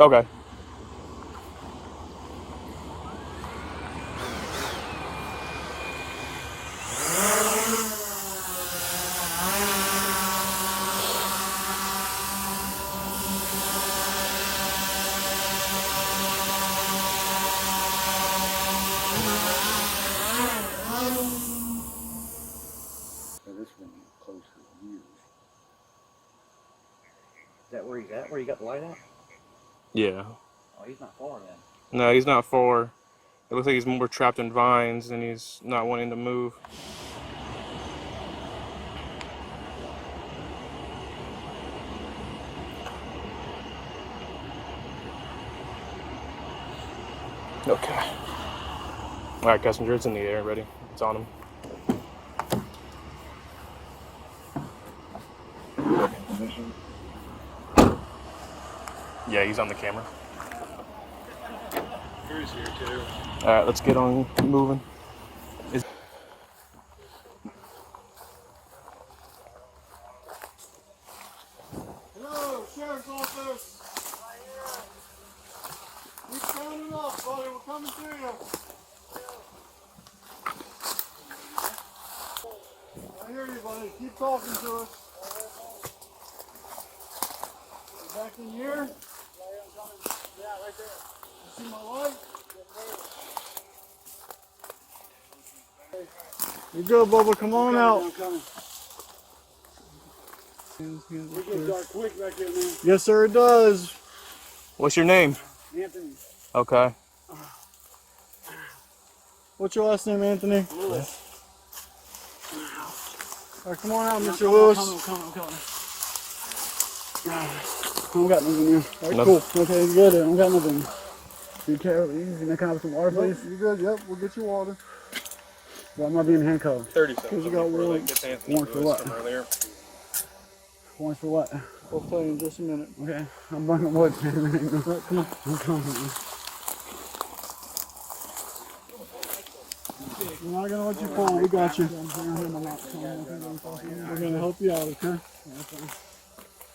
Okay. This one closer to you. Is that where he's at? Where you got the light at? Yeah. Oh, he's not far then. No, he's not far. It looks like he's more trapped in vines and he's not wanting to move. Okay. All right, passenger, it's in the air, ready. It's on him. Yeah, he's on the camera. Crew's here too. All right, let's get on moving. Hello, Sheriff's Office. Keep sounding up, buddy. We're coming to you. I hear you, buddy. Keep talking to us. You back in here? Yeah, right there. You see my light? You're good, Bubba. Come on out. It gets dark quick back here, man. Yes, sir, it does. What's your name? Anthony. Okay. What's your last name, Anthony? Lewis. All right, come on out, Mr. I'm Lewis. coming. I don't got nothing here. All right, Nothing. cool. Okay, you good? I don't got nothing. You care? Can I have some water, please? You good? Yep, we'll get you water. Why am I being handcuffed? 30 seconds. Because you got warrants. Warrants for what? Warrants for what? We'll tell you in just a minute. Okay, I'm burning wood. Come on. I'm coming. We're not gonna let you fall. We got you. I'm here. We're gonna help you out, okay?